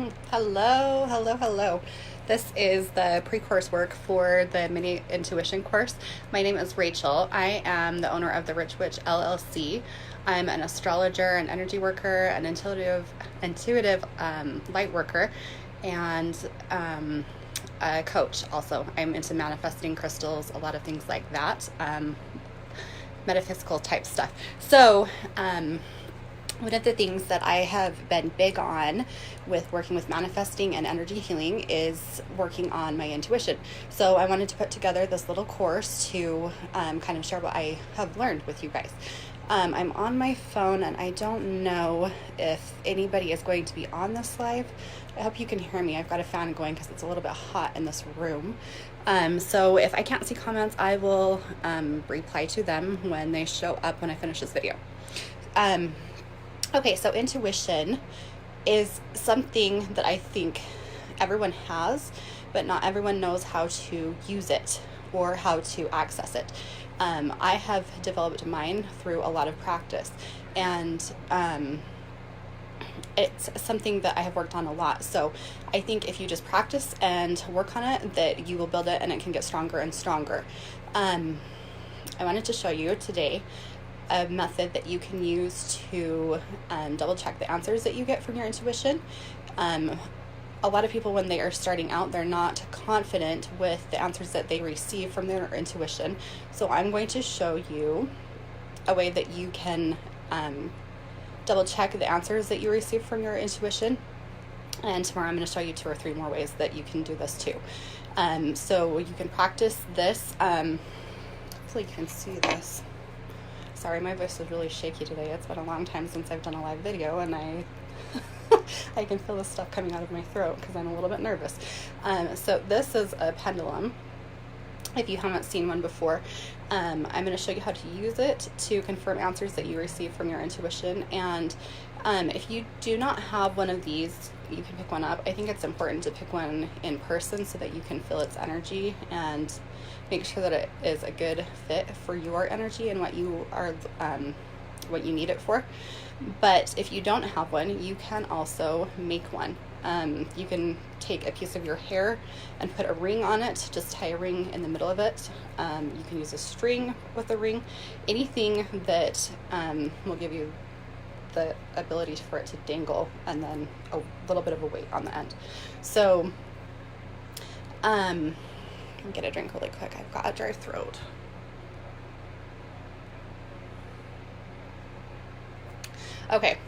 Hello, hello, hello. This is the pre-course work for the mini intuition course. My name is Rachel. I am the owner of the Rich Witch LLC. I'm an astrologer, an energy worker, an intuitive light worker, and a coach also. I'm into manifesting crystals, a lot of things like that, metaphysical type stuff. One of the things that I have been big on with working with manifesting and energy healing is working on my intuition. So I wanted to put together this little course to kind of share what I have learned with you guys. I'm on my phone and I don't know if anybody is going to be on this live. I hope you can hear me. I've got a fan going because it's a little bit hot in this room. So if I can't see comments, I will reply to them when they show up when I finish this video. Okay, so intuition is something that I think everyone has, but not everyone knows how to use it or how to access it. I have developed mine through a lot of practice, and it's something that I have worked on a lot. So I think if you just practice and work on it, that you will build it and it can get stronger and stronger. I wanted to show you today a method that you can use to double check the answers that you get from your intuition. A lot of people, when they are starting out, they're not confident with the answers that they receive from their intuition. So I'm going to show you a way that you can double check the answers that you receive from your intuition. And tomorrow I'm going to show you 2 or 3 more ways that you can do this too. So you can practice this. Hopefully you can see this. Sorry, my voice is really shaky today. It's been a long time since I've done a live video, and I can feel the stuff coming out of my throat because I'm a little bit nervous. So this is a pendulum. If you haven't seen one before, I'm going to show you how to use it to confirm answers that you receive from your intuition. And if you do not have one of these, you can pick one up. I think it's important to pick one in person so that you can feel its energy and make sure that it is a good fit for your energy and what you are, what you need it for. But if you don't have one, you can also make one. You can take a piece of your hair and put a ring on it, just tie a ring in the middle of it. You can use a string with a ring, anything that will give you the ability for it to dangle, and then a little bit of a weight on the end. So I'll get a drink really quick. I've got a dry throat. Okay.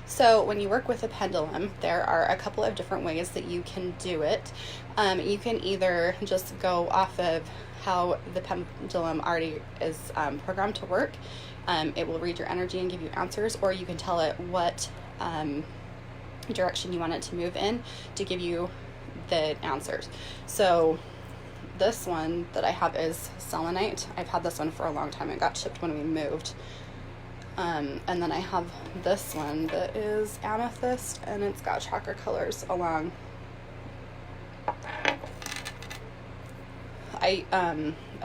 So when you work with a pendulum, there are a couple of different ways that you can do it. You can either just go off of how the pendulum already is programmed to work. It will read your energy and give you answers, or you can tell it what direction you want it to move in to give you the answers. So this one that I have is selenite. I've had this one for a long time. It got shipped when we moved. And then I have this one that is amethyst, and it's got chakra colors along. I've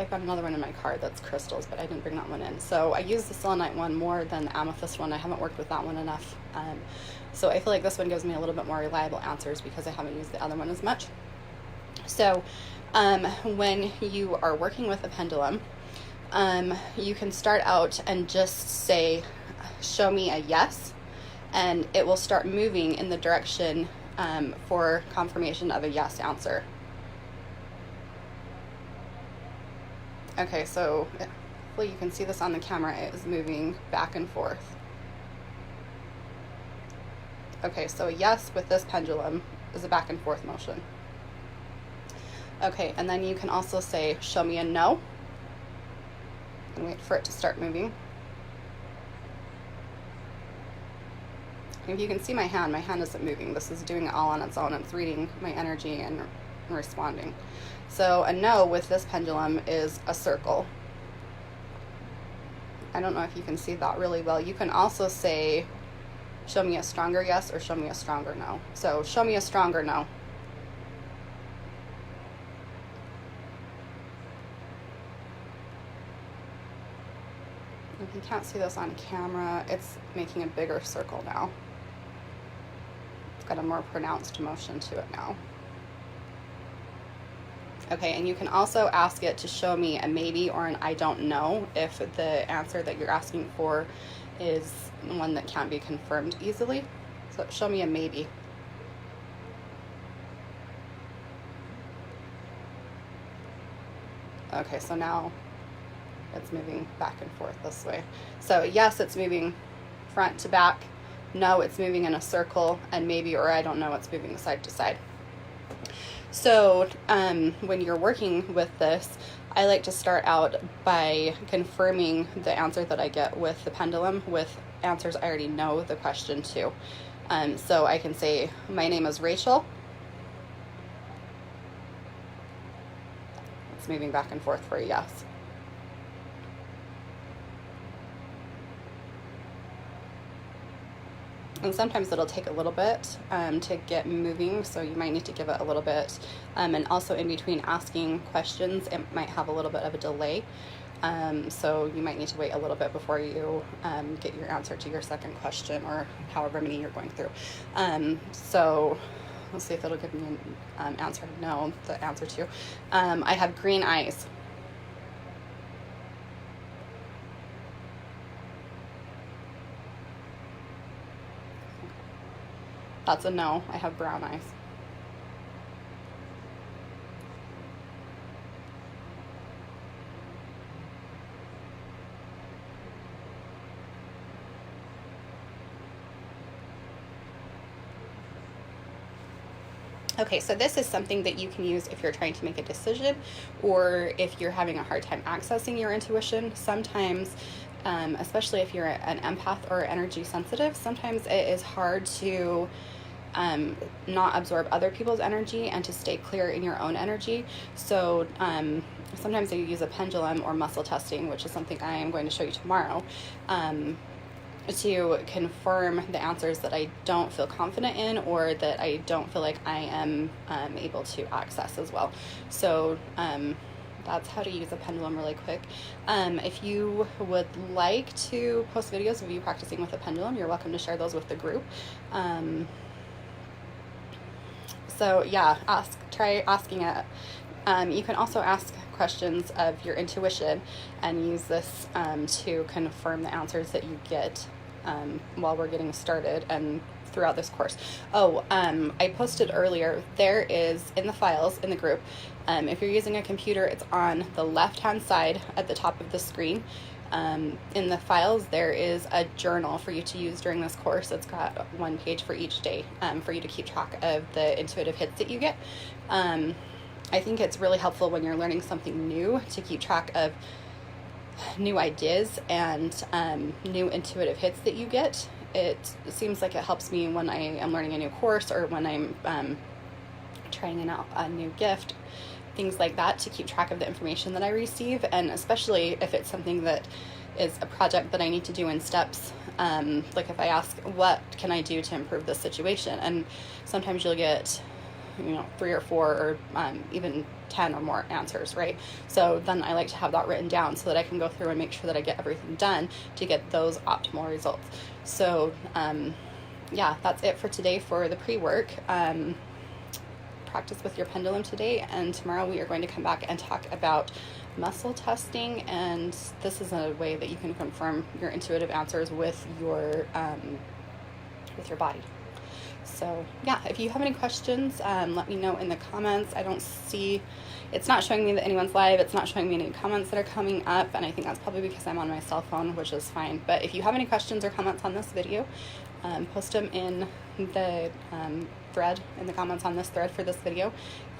got another one in my car that's crystals, but I didn't bring that one in. So I use the selenite one more than the amethyst one. I haven't worked with that one enough. So I feel like this one gives me a little bit more reliable answers because I haven't used the other one as much. So when you are working with a pendulum, you can start out and just say, show me a yes, and it will start moving in the direction for confirmation of a yes answer. Okay, so hopefully you can see this on the camera. It is moving back and forth. Okay, so a yes with this pendulum is a back and forth motion. Okay, and then you can also say, show me a no, and wait for it to start moving. And if you can see my hand isn't moving. This is doing it all on its own. It's reading my energy and responding. So a no with this pendulum is a circle. I don't know if you can see that really well. You can also say, show me a stronger yes or show me a stronger no. So show me a stronger no. If you can't see this on camera, it's making a bigger circle now. I've got a more pronounced motion to it now. Okay, and you can also ask it to show me a maybe or an I don't know if the answer that you're asking for is one that can't be confirmed easily. So show me a maybe. Okay, so now it's moving back and forth this way. So yes, it's moving front to back. No, it's moving in a circle. And maybe or I don't know, it's moving side to side. So when you're working with this, I like to start out by confirming the answer that I get with the pendulum with answers I already know the question to. So I can say, my name is Rachel. It's moving back and forth for a yes. And sometimes it'll take a little bit to get moving, so you might need to give it a little bit. And also in between asking questions, it might have a little bit of a delay. So you might need to wait a little bit before you get your answer to your second question or however many you're going through. So let's see if it'll give me an answer. No, the answer to. I have green eyes. That's a no. I have brown eyes. Okay, so this is something that you can use if you're trying to make a decision or if you're having a hard time accessing your intuition. Sometimes, especially if you're an empath or energy sensitive, sometimes it is hard to not absorb other people's energy and to stay clear in your own energy. So sometimes you use a pendulum or muscle testing, which is something I am going to show you tomorrow, to confirm the answers that I don't feel confident in or that I don't feel like I am able to access as well. So that's how to use a pendulum really quick. If you would like to post videos of you practicing with a pendulum, you're welcome to share those with the group. So yeah, try asking it. You can also ask questions of your intuition and use this to confirm the answers that you get while we're getting started and throughout this course. I posted earlier, there is in the files in the group, if you're using a computer, it's on the left hand side at the top of the screen. In the files, there is a journal for you to use during this course. It's got one page for each day for you to keep track of the intuitive hits that you get. I think it's really helpful when you're learning something new to keep track of new ideas and new intuitive hits that you get. It seems like it helps me when I am learning a new course or when I'm trying out a new gift, things like that, to keep track of the information that I receive, and especially if it's something that is a project that I need to do in steps. Like if I ask, what can I do to improve this situation? And sometimes you'll get 3 or 4 or even 10 or more answers, right? So then I like to have that written down so that I can go through and make sure that I get everything done to get those optimal results. So yeah, that's it for today for the pre-work. Practice with your pendulum today, and tomorrow we are going to come back and talk about muscle testing, and this is a way that you can confirm your intuitive answers with your body. So yeah, if you have any questions, let me know in the comments. I don't see, it's not showing me that anyone's live, it's not showing me any comments that are coming up, and I think that's probably because I'm on my cell phone, which is fine. But if you have any questions or comments on this video, post them in the thread, in the comments on this thread for this video,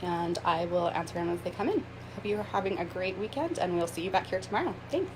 and I will answer them as they come in. Hope you are having a great weekend, and we'll see you back here tomorrow. Thanks.